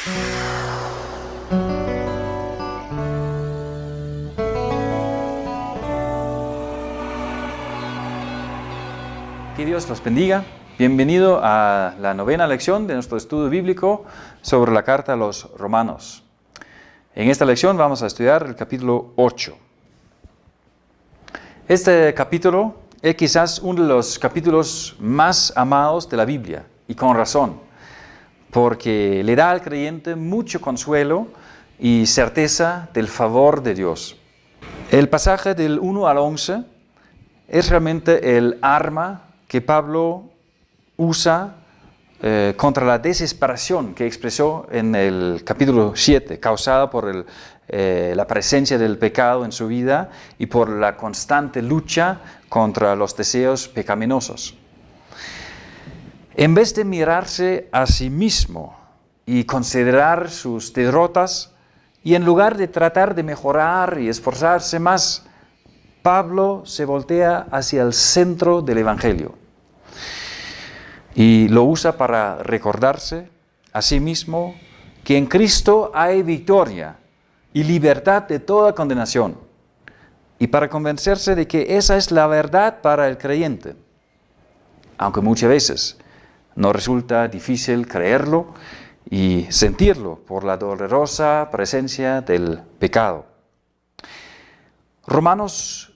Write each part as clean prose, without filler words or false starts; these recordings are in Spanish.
Que Dios los bendiga. Bienvenido a la 9ª lección de nuestro estudio bíblico sobre la carta a los Romanos. En esta lección vamos a estudiar el capítulo 8. Este capítulo es quizás uno de los capítulos más amados de la Biblia, y con razón, porque le da al creyente mucho consuelo y certeza del favor de Dios. El pasaje del 1 al 11 es realmente el arma que Pablo usa contra la desesperación que expresó en el capítulo 7, causada por la presencia del pecado en su vida y por la constante lucha contra los deseos pecaminosos. En vez de mirarse a sí mismo y considerar sus derrotas, y en lugar de tratar de mejorar y esforzarse más, Pablo se voltea hacia el centro del Evangelio y lo usa para recordarse a sí mismo que en Cristo hay victoria y libertad de toda condenación, y para convencerse de que esa es la verdad para el creyente, aunque muchas veces nos resulta difícil creerlo y sentirlo por la dolorosa presencia del pecado. Romanos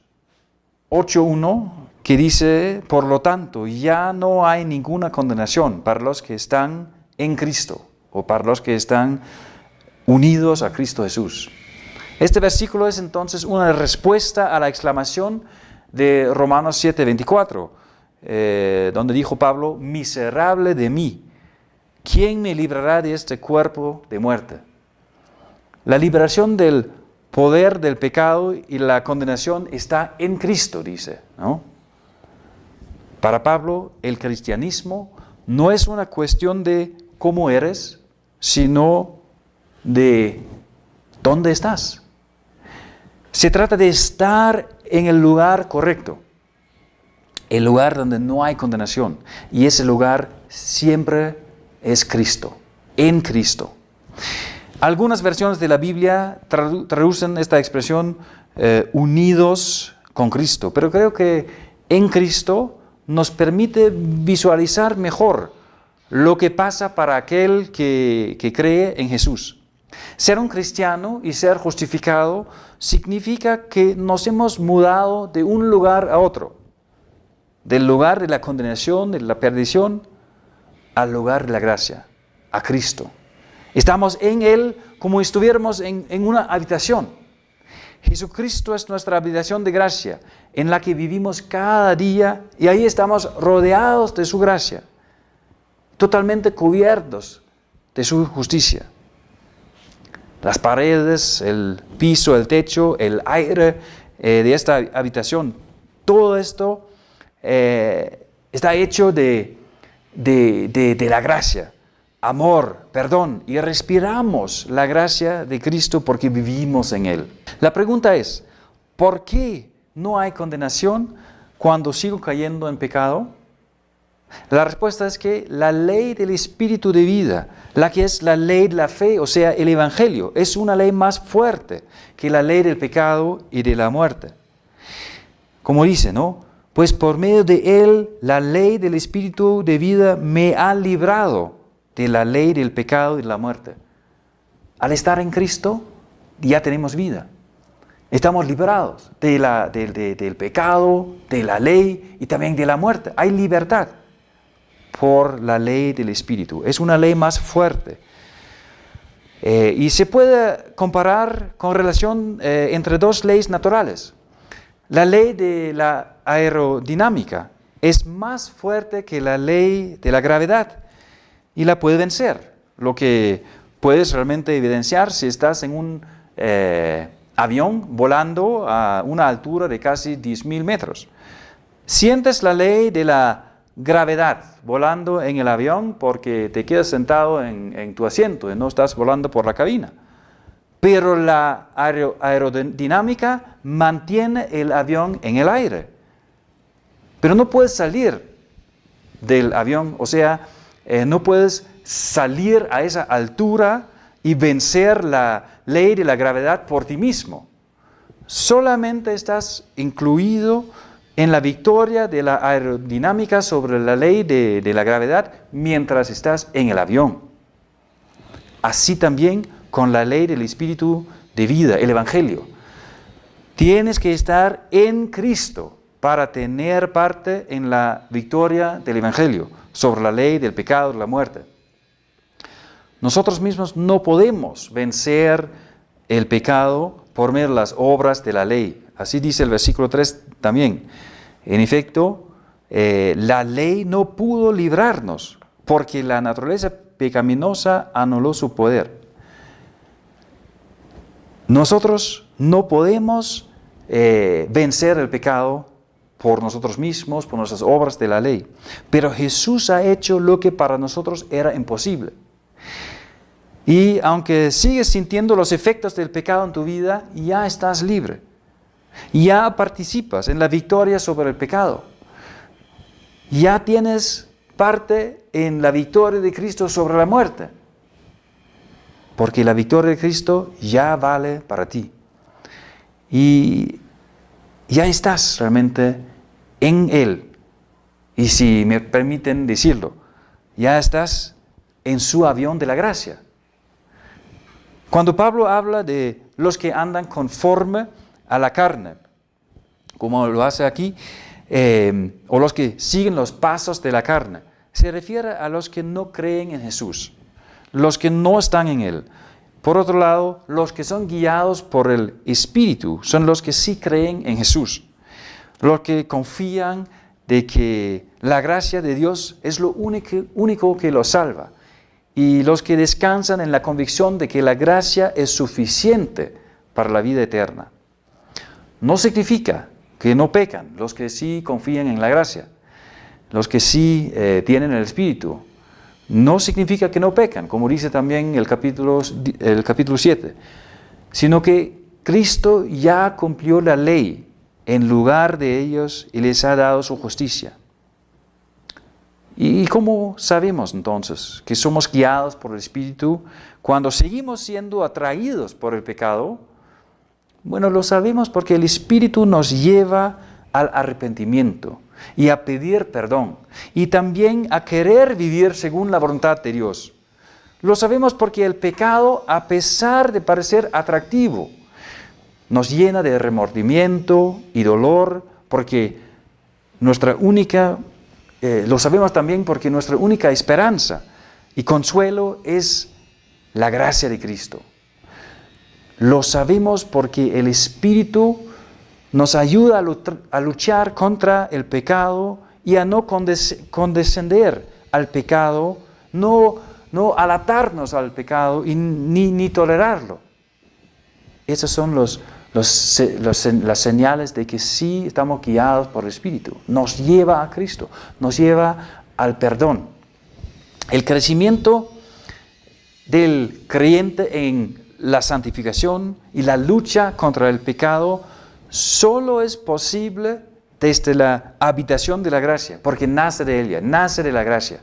8:1, que dice: por lo tanto, ya no hay ninguna condenación para los que están en Cristo, o para los que están unidos a Cristo Jesús. Este versículo es entonces una respuesta a la exclamación de Romanos 7:24, donde dijo Pablo: miserable de mí, ¿quién me librará de este cuerpo de muerte? La liberación del poder del pecado y la condenación está en Cristo, dice, ¿no? Para Pablo, el cristianismo no es una cuestión de cómo eres, sino de dónde estás. Se trata de estar en el lugar correcto, el lugar donde no hay condenación, y ese lugar siempre es Cristo, en Cristo. Algunas versiones de la Biblia traducen esta expresión unidos con Cristo, pero creo que en Cristo nos permite visualizar mejor lo que pasa para aquel que cree en Jesús. Ser un cristiano y ser justificado significa que nos hemos mudado de un lugar a otro, del lugar de la condenación, de la perdición, al lugar de la gracia, a Cristo. Estamos en Él como si estuviéramos en una habitación. Jesucristo es nuestra habitación de gracia, en la que vivimos cada día, y ahí estamos rodeados de su gracia, totalmente cubiertos de su justicia. Las paredes, el piso, el techo, el aire de esta habitación, todo esto está hecho de la gracia, amor, perdón, y respiramos la gracia de Cristo porque vivimos en Él. La pregunta es: ¿por qué no hay condenación cuando sigo cayendo en pecado? La respuesta es que la ley del Espíritu de vida, la que es la ley de la fe, o sea, el Evangelio, es una ley más fuerte que la ley del pecado y de la muerte. Como dice, ¿no? Pues por medio de Él, la ley del Espíritu de vida me ha librado de la ley del pecado y de la muerte. Al estar en Cristo, ya tenemos vida. Estamos liberados del pecado, de la ley y también de la muerte. Hay libertad por la ley del Espíritu. Es una ley más fuerte. Y se puede comparar con relación entre dos leyes naturales. La ley de la aerodinámica es más fuerte que la ley de la gravedad y la puede vencer, lo que puedes realmente evidenciar si estás en un avión volando a una altura de casi 10.000 metros. Sientes la ley de la gravedad volando en el avión porque te quedas sentado en tu asiento y no estás volando por la cabina. Pero la aerodinámica mantiene el avión en el aire. Pero no puedes salir del avión, o sea, no puedes salir a esa altura y vencer la ley de la gravedad por ti mismo. Solamente estás incluido en la victoria de la aerodinámica sobre la ley de la gravedad mientras estás en el avión. Así también con la ley del Espíritu de vida, el Evangelio. Tienes que estar en Cristo para tener parte en la victoria del Evangelio sobre la ley del pecado, de la muerte. Nosotros mismos no podemos vencer el pecado por medio de las obras de la ley. Así dice el versículo 3 también. En efecto, la ley no pudo librarnos porque la naturaleza pecaminosa anuló su poder. Nosotros no podemos vencer el pecado por nosotros mismos, por nuestras obras de la ley. Pero Jesús ha hecho lo que para nosotros era imposible. Y aunque sigues sintiendo los efectos del pecado en tu vida, ya estás libre. Ya participas en la victoria sobre el pecado. Ya tienes parte en la victoria de Cristo sobre la muerte. Porque la victoria de Cristo ya vale para ti. Y ya estás realmente en Él. Y si me permiten decirlo, ya estás en su avión de la gracia. Cuando Pablo habla de los que andan conforme a la carne, como lo hace aquí, o los que siguen los pasos de la carne, se refiere a los que no creen en Jesús, los que no están en Él. Por otro lado, los que son guiados por el Espíritu son los que sí creen en Jesús, los que confían de que la gracia de Dios es lo único que los salva, y los que descansan en la convicción de que la gracia es suficiente para la vida eterna. No significa que no pecan los que sí confían en la gracia, los que sí tienen el Espíritu. No significa que no pecan, como dice también el capítulo 7, sino que Cristo ya cumplió la ley en lugar de ellos y les ha dado su justicia. ¿Y cómo sabemos entonces que somos guiados por el Espíritu cuando seguimos siendo atraídos por el pecado? Bueno, lo sabemos porque el Espíritu nos lleva al arrepentimiento y a pedir perdón y también a querer vivir según la voluntad de Dios. Lo sabemos porque el pecado, a pesar de parecer atractivo, nos llena de remordimiento y dolor porque lo sabemos también porque nuestra única esperanza y consuelo es la gracia de Cristo. Lo sabemos porque el Espíritu nos ayuda a luchar contra el pecado y a no condescender al pecado, no alatarnos al pecado y ni tolerarlo. Esas son las señales de que sí estamos guiados por el Espíritu. Nos lleva a Cristo, nos lleva al perdón. El crecimiento del creyente en la santificación y la lucha contra el pecado solo es posible desde la habitación de la gracia, porque nace de ella, nace de la gracia.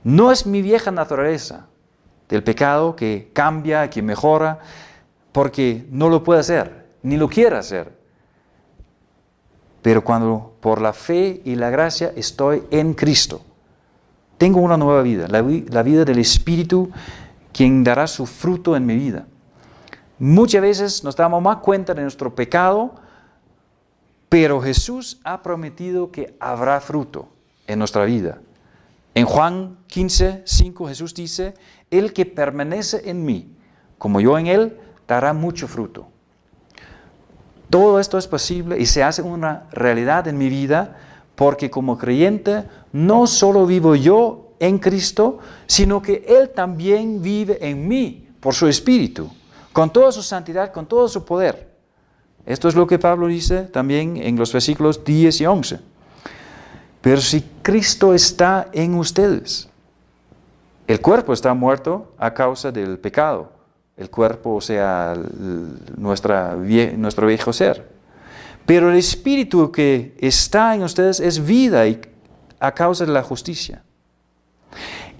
No es mi vieja naturaleza del pecado que cambia, que mejora, porque no lo puede hacer, ni lo quiere hacer. Pero cuando por la fe y la gracia estoy en Cristo, tengo una nueva vida, la vida del Espíritu, quien dará su fruto en mi vida. Muchas veces nos damos más cuenta de nuestro pecado, pero Jesús ha prometido que habrá fruto en nuestra vida. En Juan 15:5 Jesús dice, el que permanece en mí, como yo en él, dará mucho fruto. Todo esto es posible y se hace una realidad en mi vida porque como creyente no solo vivo yo en Cristo, sino que Él también vive en mí por su Espíritu, con toda su santidad, con todo su poder. Esto es lo que Pablo dice también en los versículos 10 y 11. Pero si Cristo está en ustedes, el cuerpo está muerto a causa del pecado. El cuerpo, o sea, nuestro viejo ser. Pero el Espíritu que está en ustedes es vida y a causa de la justicia.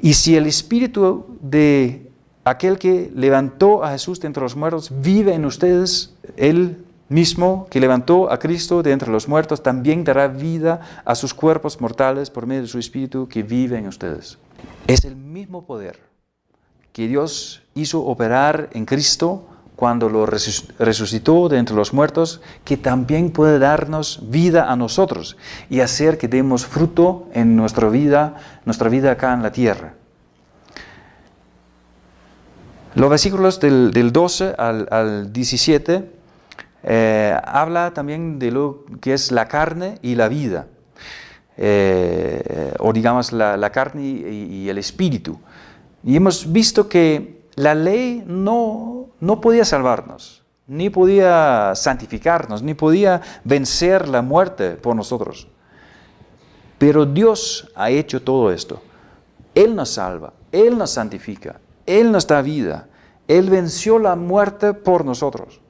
Y si el Espíritu de aquel que levantó a Jesús de entre los muertos vive en ustedes. Él mismo que levantó a Cristo de entre los muertos también dará vida a sus cuerpos mortales por medio de su Espíritu que vive en ustedes. Es el mismo poder que Dios hizo operar en Cristo cuando lo resucitó de entre los muertos, que también puede darnos vida a nosotros y hacer que demos fruto en nuestra vida acá en la tierra. Los versículos del 12 al 17 habla también de lo que es la carne y la vida, o digamos la carne y el espíritu. Y hemos visto que la ley no podía salvarnos, ni podía santificarnos, ni podía vencer la muerte por nosotros. Pero Dios ha hecho todo esto. Él nos salva, Él nos santifica, Él nos da vida. Él venció la muerte por nosotros.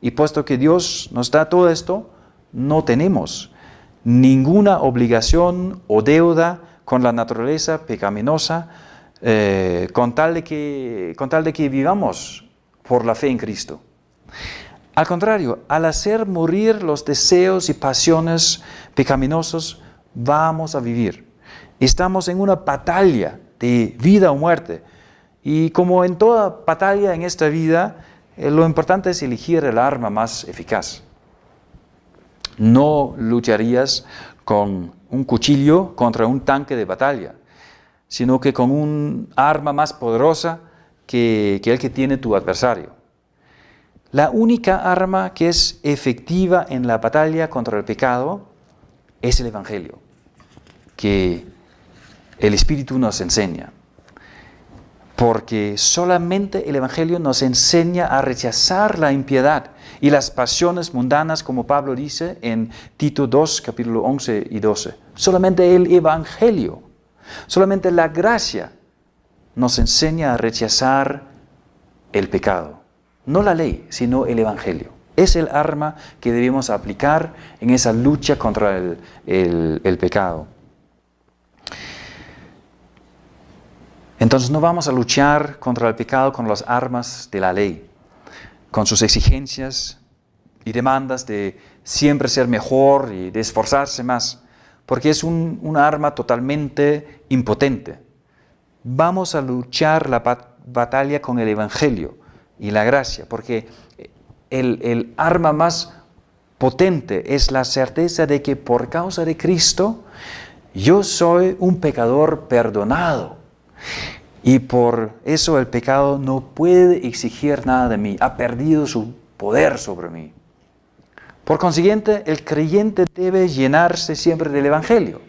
Y puesto que Dios nos da todo esto, no tenemos ninguna obligación o deuda con la naturaleza pecaminosa, con tal de que vivamos por la fe en Cristo. Al contrario, al hacer morir los deseos y pasiones pecaminosos, vamos a vivir. Estamos en una batalla de vida o muerte. Y como en toda batalla en esta vida, lo importante es elegir el arma más eficaz. No lucharías con un cuchillo contra un tanque de batalla, sino que con un arma más poderosa que el que tiene tu adversario. La única arma que es efectiva en la batalla contra el pecado es el Evangelio, que el Espíritu nos enseña. Porque solamente el Evangelio nos enseña a rechazar la impiedad y las pasiones mundanas, como Pablo dice en Tito 2, capítulo 11 y 12. Solamente el Evangelio, solamente la gracia nos enseña a rechazar el pecado. No la ley, sino el Evangelio. Es el arma que debemos aplicar en esa lucha contra el pecado. Entonces no vamos a luchar contra el pecado con las armas de la ley, con sus exigencias y demandas de siempre ser mejor y de esforzarse más, porque es una arma totalmente impotente. Vamos a luchar la batalla con el Evangelio y la gracia, porque el arma más potente es la certeza de que por causa de Cristo yo soy un pecador perdonado. Y por eso el pecado no puede exigir nada de mí, ha perdido su poder sobre mí. Por consiguiente, el creyente debe llenarse siempre del Evangelio.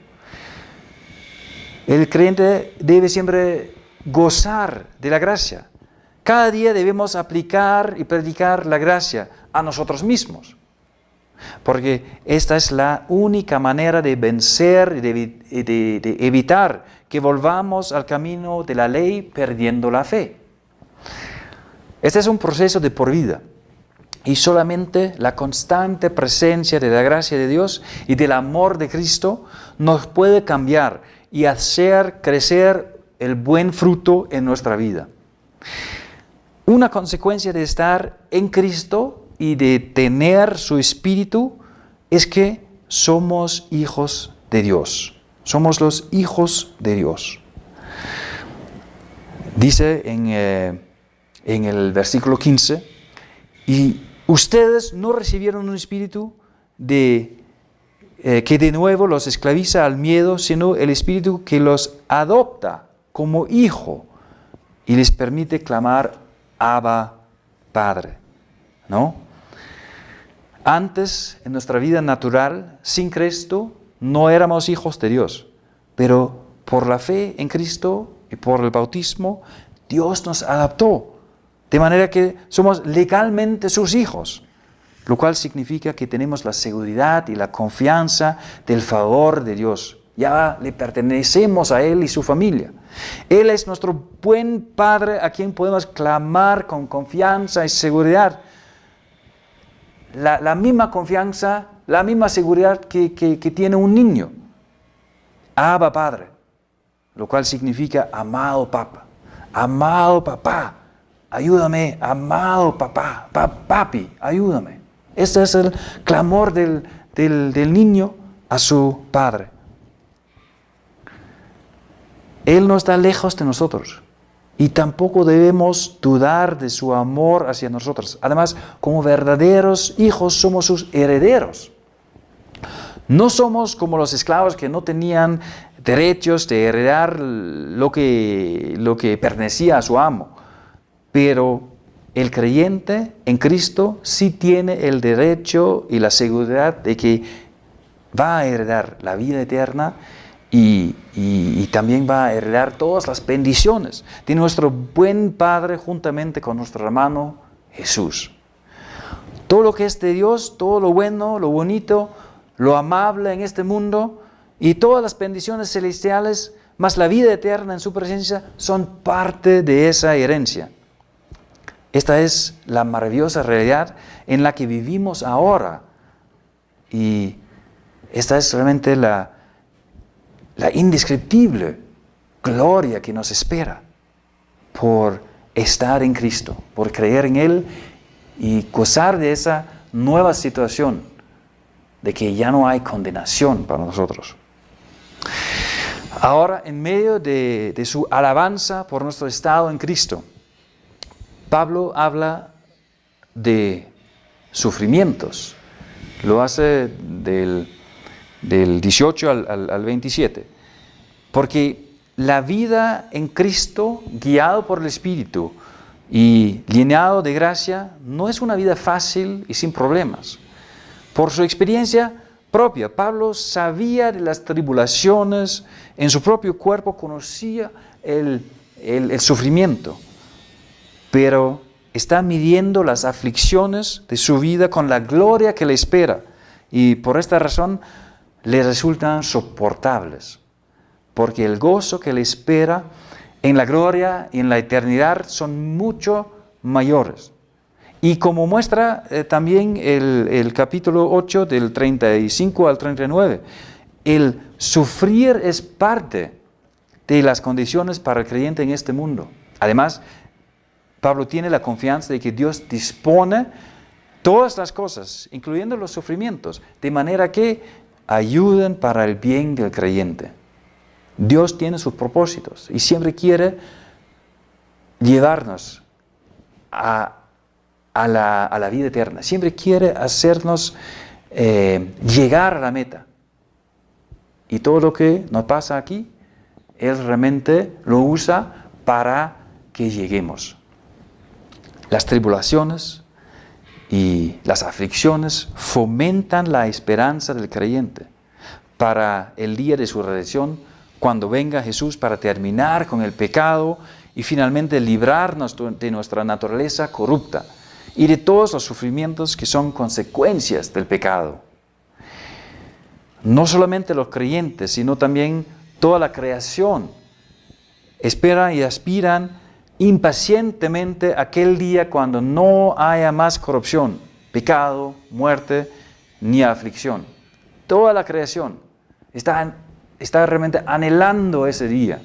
El creyente debe siempre gozar de la gracia. Cada día debemos aplicar y predicar la gracia a nosotros mismos. Porque esta es la única manera de vencer y de evitar que volvamos al camino de la ley perdiendo la fe. Este es un proceso de por vida. Y solamente la constante presencia de la gracia de Dios y del amor de Cristo nos puede cambiar y hacer crecer el buen fruto en nuestra vida. Una consecuencia de estar en Cristo y de tener su Espíritu es que somos hijos de Dios. Somos los hijos de Dios. Dice en el versículo 15, y ustedes no recibieron un espíritu que de nuevo los esclaviza al miedo, sino el espíritu que los adopta como hijo y les permite clamar Abba, Padre. ¿No? Antes, en nuestra vida natural, sin Cristo, no éramos hijos de Dios. Pero por la fe en Cristo y por el bautismo, Dios nos adoptó. De manera que somos legalmente sus hijos. Lo cual significa que tenemos la seguridad y la confianza del favor de Dios. Ya le pertenecemos a Él y su familia. Él es nuestro buen Padre a quien podemos clamar con confianza y seguridad. La misma confianza, la misma seguridad que tiene un niño. Abba Padre, lo cual significa amado Papa, amado papá, ayúdame, amado papá, papi, ayúdame. Este es el clamor del niño a su padre. Él no está lejos de nosotros y tampoco debemos dudar de su amor hacia nosotros. Además, como verdaderos hijos somos sus herederos. No somos como los esclavos que no tenían derechos de heredar lo que pertenecía a su amo. Pero el creyente en Cristo sí tiene el derecho y la seguridad de que va a heredar la vida eterna y también va a heredar todas las bendiciones de nuestro buen Padre juntamente con nuestro hermano Jesús. Todo lo que es de Dios, todo lo bueno, lo bonito, lo amable en este mundo y todas las bendiciones celestiales, más la vida eterna en su presencia, son parte de esa herencia. Esta es la maravillosa realidad en la que vivimos ahora. Y esta es realmente la indescriptible gloria que nos espera por estar en Cristo, por creer en Él y gozar de esa nueva situación de que ya no hay condenación para nosotros. Ahora, en medio de su alabanza por nuestro estado en Cristo, Pablo habla de sufrimientos. Lo hace del 18 al 27. Porque la vida en Cristo, guiado por el Espíritu y llenado de gracia, no es una vida fácil y sin problemas. Por su experiencia propia, Pablo sabía de las tribulaciones, en su propio cuerpo conocía el sufrimiento, pero está midiendo las aflicciones de su vida con la gloria que le espera, y por esta razón le resultan soportables, porque el gozo que le espera en la gloria y en la eternidad son mucho mayores. Y como muestra también el capítulo 8 del 35 al 39, el sufrir es parte de las condiciones para el creyente en este mundo. Además, Pablo tiene la confianza de que Dios dispone todas las cosas, incluyendo los sufrimientos, de manera que ayuden para el bien del creyente. Dios tiene sus propósitos y siempre quiere llevarnos a la vida eterna. Siempre quiere hacernos llegar a la meta. Y todo lo que nos pasa aquí, Él realmente lo usa para que lleguemos. Las tribulaciones y las aflicciones fomentan la esperanza del creyente para el día de su redención, cuando venga Jesús para terminar con el pecado y finalmente librarnos de nuestra naturaleza corrupta y de todos los sufrimientos que son consecuencias del pecado. No solamente los creyentes, sino también toda la creación esperan y aspiran impacientemente aquel día cuando no haya más corrupción, pecado, muerte ni aflicción. Toda la creación está realmente anhelando ese día.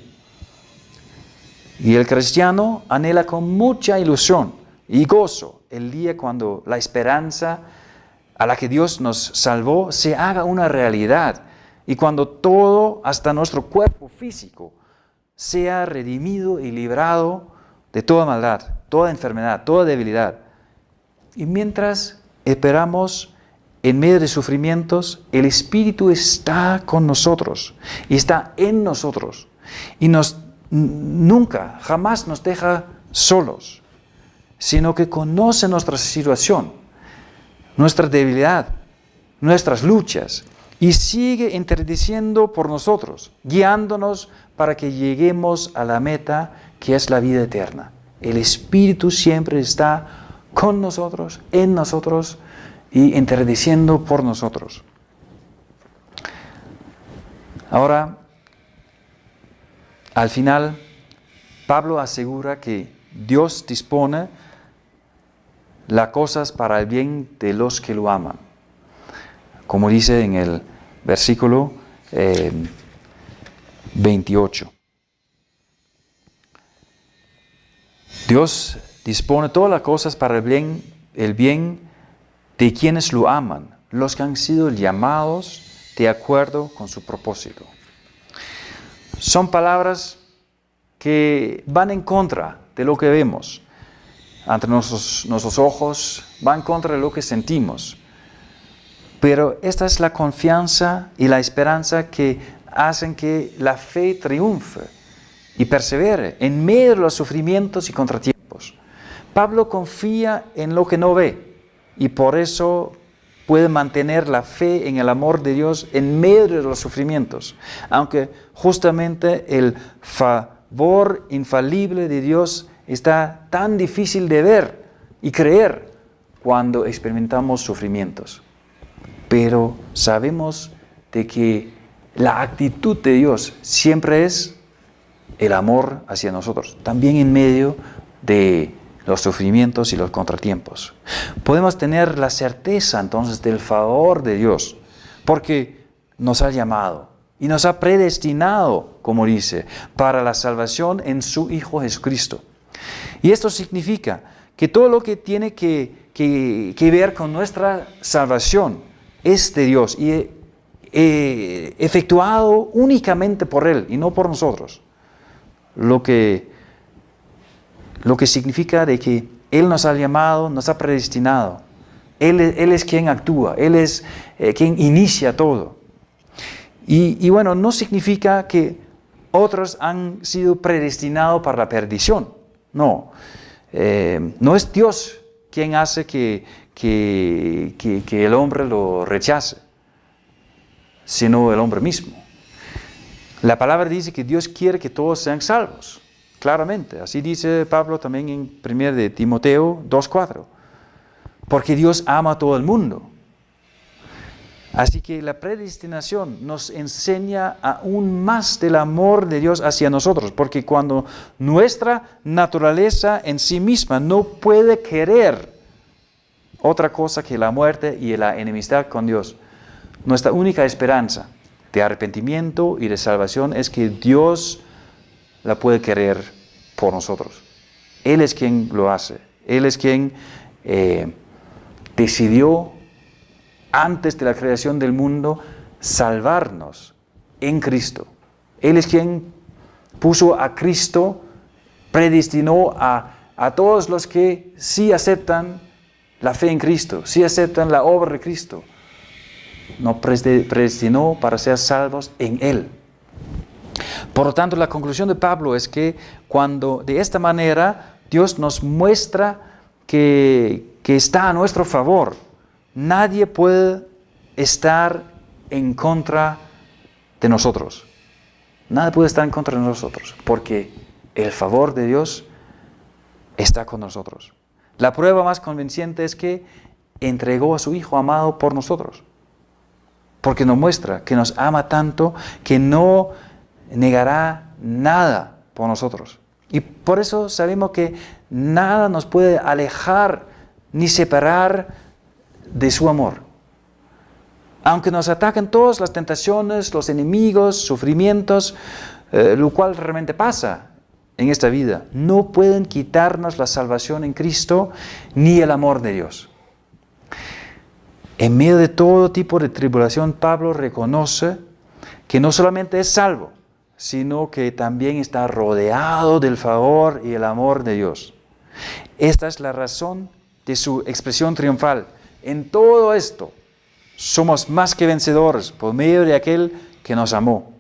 Y el cristiano anhela con mucha ilusión y gozo el día cuando la esperanza a la que Dios nos salvó se haga una realidad y cuando todo, hasta nuestro cuerpo físico, sea redimido y librado de toda maldad, toda enfermedad, toda debilidad. Y mientras esperamos en medio de sufrimientos, el Espíritu está con nosotros y está en nosotros y nunca, jamás nos deja solos, sino que conoce nuestra situación, nuestra debilidad, nuestras luchas y sigue interdiciendo por nosotros, guiándonos para que lleguemos a la meta que es la vida eterna. El Espíritu siempre está con nosotros, en nosotros y interdiciendo por nosotros. Ahora, al final, Pablo asegura que Dios dispone las cosas para el bien de los que lo aman. Como dice en el versículo 28. Dios dispone todas las cosas para el bien de quienes lo aman, los que han sido llamados de acuerdo con su propósito. Son palabras que van en contra de lo que vemos ante nuestros ojos, va en contra de lo que sentimos. Pero esta es la confianza y la esperanza que hacen que la fe triunfe y persevere en medio de los sufrimientos y contratiempos. Pablo confía en lo que no ve y por eso puede mantener la fe en el amor de Dios en medio de los sufrimientos, aunque justamente el favor infalible de Dios está tan difícil de ver y creer cuando experimentamos sufrimientos. Pero sabemos de que la actitud de Dios siempre es el amor hacia nosotros, también en medio de los sufrimientos y los contratiempos. Podemos tener la certeza entonces del favor de Dios, porque nos ha llamado y nos ha predestinado, como dice, para la salvación en su Hijo Jesucristo. Y esto significa que todo lo que tiene que ver con nuestra salvación es de Dios y efectuado únicamente por Él y no por nosotros. Lo que significa de que Él nos ha llamado, nos ha predestinado. Él es quien actúa, Él es quien inicia todo. Y bueno, no significa que otros han sido predestinados para la perdición. No, no es Dios quien hace que el hombre lo rechace, sino el hombre mismo. La palabra dice que Dios quiere que todos sean salvos, claramente. Así dice Pablo también en 1 de Timoteo 2:4. Porque Dios ama a todo el mundo. Así que la predestinación nos enseña aún más del amor de Dios hacia nosotros, porque cuando nuestra naturaleza en sí misma no puede querer otra cosa que la muerte y la enemistad con Dios, nuestra única esperanza de arrepentimiento y de salvación es que Dios la puede querer por nosotros. Él es quien lo hace. Él es quien decidió antes de la creación del mundo salvarnos en Cristo. Él es quien puso a Cristo, predestinó a todos los que sí aceptan la fe en Cristo, sí aceptan la obra de Cristo. Nos predestinó para ser salvos en Él. Por lo tanto, la conclusión de Pablo es que cuando de esta manera Dios nos muestra que está a nuestro favor, nadie puede estar en contra de nosotros. Nadie puede estar en contra de nosotros, porque el favor de Dios está con nosotros. La prueba más convincente es que entregó a su Hijo amado por nosotros, porque nos muestra que nos ama tanto que no negará nada por nosotros. Y por eso sabemos que nada nos puede alejar ni separar de su amor. Aunque nos ataquen todas las tentaciones, los enemigos, sufrimientos, lo cual realmente pasa en esta vida, no pueden quitarnos la salvación en Cristo ni el amor de Dios. En medio de todo tipo de tribulación, Pablo reconoce que no solamente es salvo, sino que también está rodeado del favor y el amor de Dios. Esta es la razón de su expresión triunfal. En todo esto, somos más que vencedores por medio de aquel que nos amó.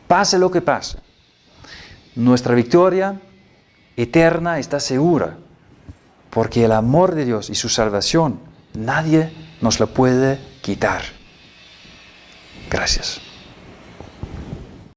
Pase lo que pase, nuestra victoria eterna está segura, porque el amor de Dios y su salvación nadie nos la puede quitar. Gracias.